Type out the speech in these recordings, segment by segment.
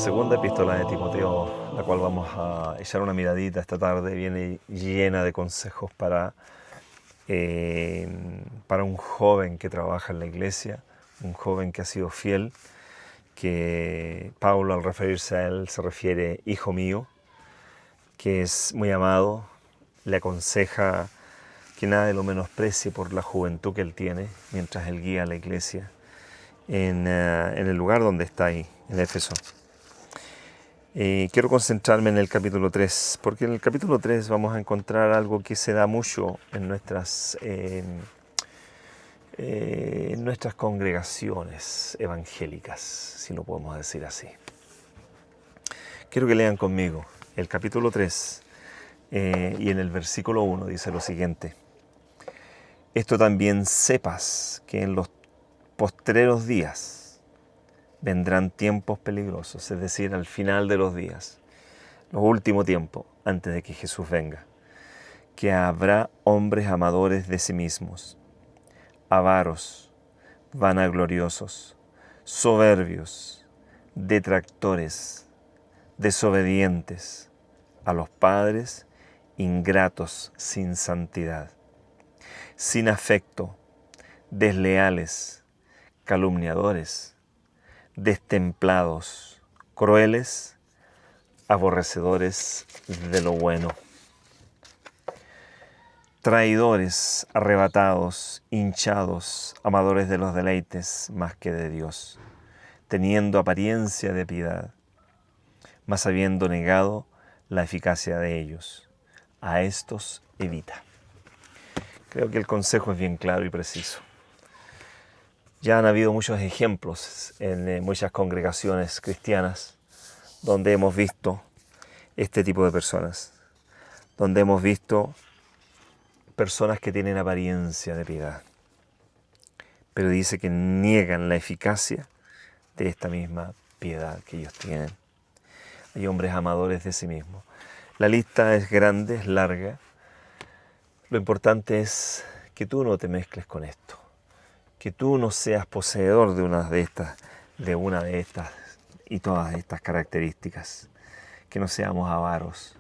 segunda epístola de Timoteo, la cual vamos a echar una miradita esta tarde, viene llena de consejos para un joven que trabaja en la iglesia, un joven que ha sido fiel, que Pablo, al referirse a él, se refiere hijo mío, que es muy amado, le aconseja que nadie lo menosprecie por la juventud que él tiene, mientras él guía a la iglesia en el lugar donde está ahí, en Éfeso. Quiero concentrarme en el capítulo 3, porque en el capítulo 3 vamos a encontrar algo que se da mucho en nuestras congregaciones evangélicas, si lo podemos decir así. Quiero que lean conmigo el capítulo 3 y en el versículo 1 dice lo siguiente: esto también sepas que en los postreros días vendrán tiempos peligrosos, es decir, al final de los días, los últimos tiempos, antes de que Jesús venga, que habrá hombres amadores de sí mismos, avaros, vanagloriosos, soberbios, detractores, desobedientes a los padres, ingratos, sin santidad, sin afecto, desleales, calumniadores, destemplados, crueles, aborrecedores de lo bueno, traidores, arrebatados, hinchados, amadores de los deleites más que de Dios, teniendo apariencia de piedad, mas habiendo negado la eficacia de ellos. A estos evita. Creo que el consejo es bien claro y preciso. Ya han habido muchos ejemplos en muchas congregaciones cristianas donde hemos visto este tipo de personas, donde hemos visto personas que tienen apariencia de piedad, pero dice que niegan la eficacia de esta misma piedad que ellos tienen. Hay hombres amadores de sí mismos. La lista es grande, es larga. Lo importante es que tú no te mezcles con esto, que tú no seas poseedor de una de estas y todas estas características, que no seamos avaros,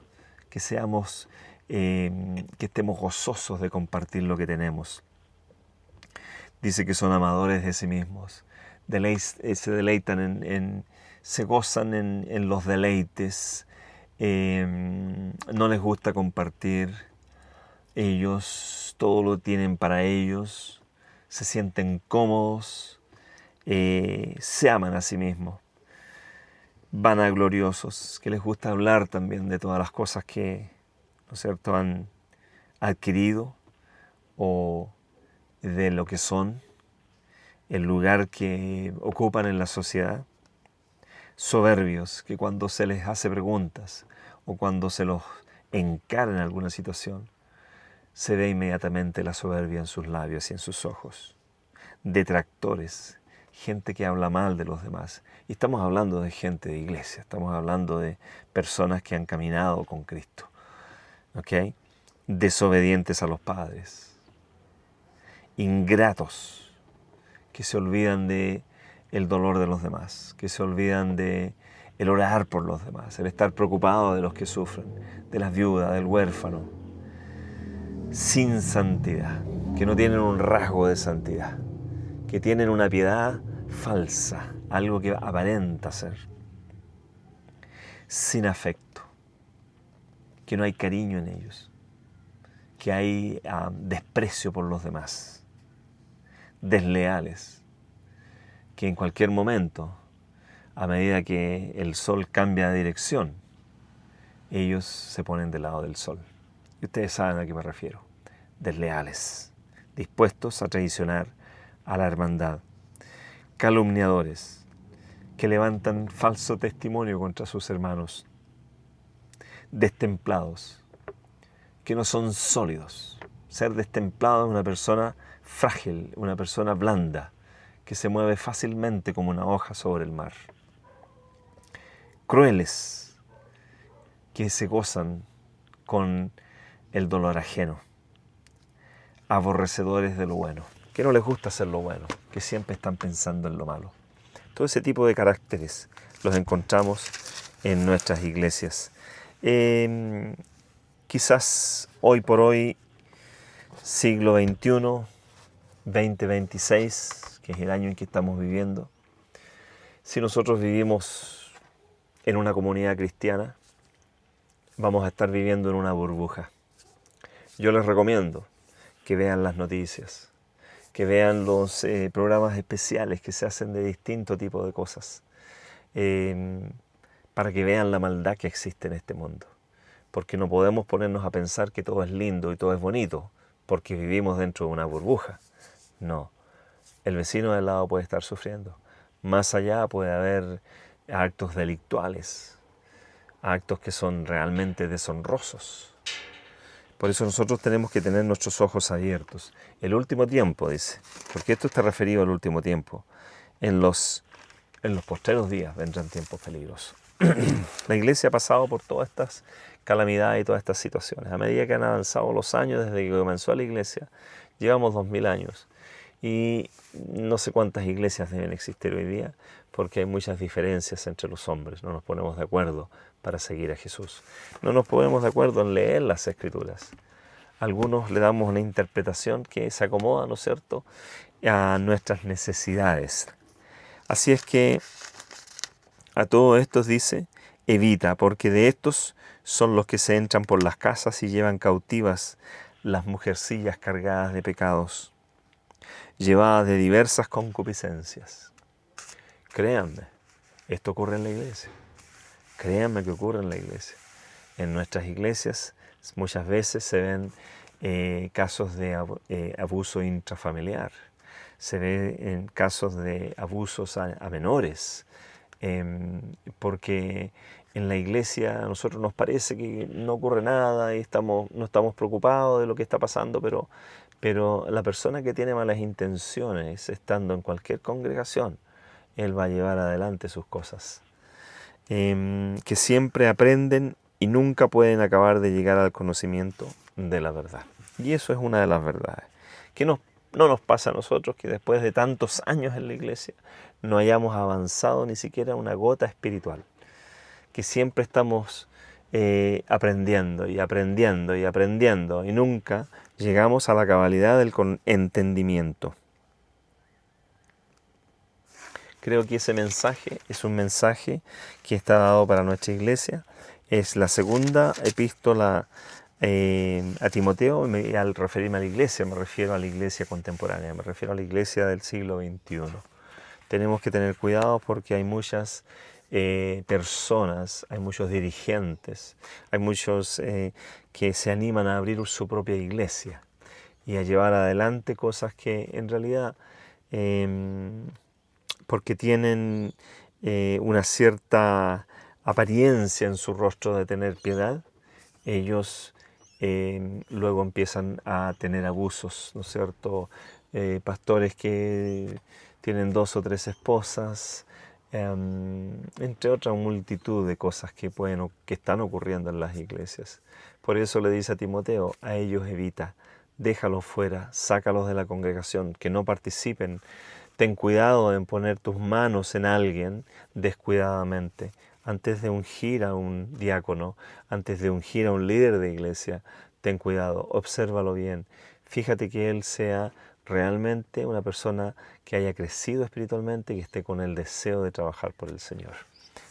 que estemos gozosos de compartir lo que tenemos. Dice que son amadores de sí mismos, se deleitan se gozan en los deleites, no les gusta compartir, ellos todo lo tienen para ellos, se sienten cómodos, se aman a sí mismos, vanagloriosos, que les gusta hablar también de todas las cosas que, ¿no es cierto?, han adquirido o de lo que son, el lugar que ocupan en la sociedad. Soberbios, que cuando se les hace preguntas o cuando se los encara en alguna situación, se ve inmediatamente la soberbia en sus labios y en sus ojos. Detractores, gente que habla mal de los demás. Y estamos hablando de gente de iglesia, estamos hablando de personas que han caminado con Cristo. ¿Ok? Desobedientes a los padres. Ingratos, que se olvidan de el dolor de los demás, que se olvidan de el orar por los demás, el estar preocupado de los que sufren, de las viudas, del huérfano. Sin santidad, que no tienen un rasgo de santidad, que tienen una piedad falsa, algo que aparenta ser. Sin afecto, que no hay cariño en ellos, que hay desprecio por los demás. Desleales, que en cualquier momento, a medida que el sol cambia de dirección, ellos se ponen del lado del sol. Y ustedes saben a qué me refiero. Desleales, dispuestos a traicionar a la hermandad. Calumniadores, que levantan falso testimonio contra sus hermanos. Destemplados, que no son sólidos. Ser destemplado es una persona frágil, una persona blanda, que se mueve fácilmente como una hoja sobre el mar. Crueles, que se gozan con el dolor ajeno. Aborrecedores de lo bueno, que no les gusta hacer lo bueno, que siempre están pensando en lo malo. Todo ese tipo de caracteres los encontramos en nuestras iglesias. Quizás hoy por hoy, siglo XXI, 2026, que es el año en que estamos viviendo, si nosotros vivimos en una comunidad cristiana, vamos a estar viviendo en una burbuja. Yo les recomiendo que vean las noticias, que vean los programas especiales que se hacen de distinto tipo de cosas, para que vean la maldad que existe en este mundo. Porque no podemos ponernos a pensar que todo es lindo y todo es bonito, porque vivimos dentro de una burbuja. No, el vecino de al lado puede estar sufriendo. Más allá puede haber actos delictuales, actos que son realmente deshonrosos. Por eso nosotros tenemos que tener nuestros ojos abiertos. El último tiempo, dice, porque esto está referido al último tiempo. En los postreros días vendrán tiempos peligrosos. La iglesia ha pasado por todas estas calamidades y todas estas situaciones. A medida que han avanzado los años desde que comenzó la iglesia, llevamos 2000 años. Y no sé cuántas iglesias deben existir hoy día, porque hay muchas diferencias entre los hombres. No nos ponemos de acuerdo para seguir a Jesús. No nos ponemos de acuerdo en leer las Escrituras. Algunos le damos una interpretación que se acomoda, ¿no es cierto?, a nuestras necesidades. Así es que a todo esto dice, evita, porque de estos son los que se entran por las casas y llevan cautivas las mujercillas cargadas de pecados, llevadas de diversas concupiscencias. Créanme, esto ocurre en la iglesia. Créanme que ocurre en la iglesia. En nuestras iglesias muchas veces se ven casos de abuso intrafamiliar, se ven casos de abusos a menores, porque en la iglesia a nosotros nos parece que no ocurre nada y no estamos preocupados de lo que está pasando, pero la persona que tiene malas intenciones, estando en cualquier congregación, él va a llevar adelante sus cosas. Que siempre aprenden y nunca pueden acabar de llegar al conocimiento de la verdad. Y eso es una de las verdades. Que no nos pasa a nosotros que después de tantos años en la iglesia no hayamos avanzado ni siquiera una gota espiritual. Que siempre estamos aprendiendo y aprendiendo y aprendiendo y nunca llegamos a la cabalidad del entendimiento. Creo que ese mensaje es un mensaje que está dado para nuestra iglesia. Es la segunda epístola a Timoteo. Al referirme a la iglesia, me refiero a la iglesia contemporánea, me refiero a la iglesia del siglo XXI. Tenemos que tener cuidado porque hay muchas personas, hay muchos dirigentes, hay muchos que se animan a abrir su propia iglesia y a llevar adelante cosas que en realidad, porque tienen una cierta apariencia en su rostro de tener piedad, ellos luego empiezan a tener abusos, ¿no es cierto? Pastores que tienen 2 o 3 esposas, entre otra multitud de cosas que están ocurriendo en las iglesias. Por eso le dice a Timoteo, a ellos evita, déjalos fuera, sácalos de la congregación, que no participen. Ten cuidado en poner tus manos en alguien descuidadamente. Antes de ungir a un diácono, antes de ungir a un líder de iglesia, ten cuidado, obsérvalo bien. Fíjate que él sea realmente una persona que haya crecido espiritualmente y que esté con el deseo de trabajar por el Señor.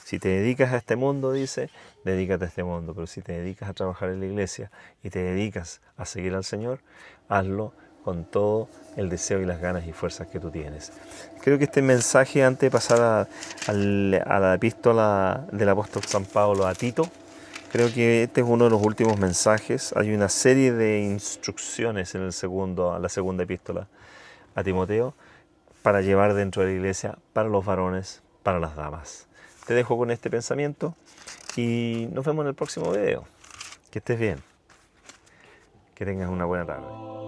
Si te dedicas a este mundo, dice, dedícate a este mundo. Pero si te dedicas a trabajar en la iglesia y te dedicas a seguir al Señor, hazlo con todo el deseo y las ganas y fuerzas que tú tienes. Creo que este mensaje, antes de pasar a la epístola del apóstol San Pablo a Tito, creo que este es uno de los últimos mensajes. Hay una serie de instrucciones en la segunda epístola a Timoteo para llevar dentro de la iglesia, para los varones, para las damas. Te dejo con este pensamiento y nos vemos en el próximo video. Que estés bien. Que tengas una buena tarde.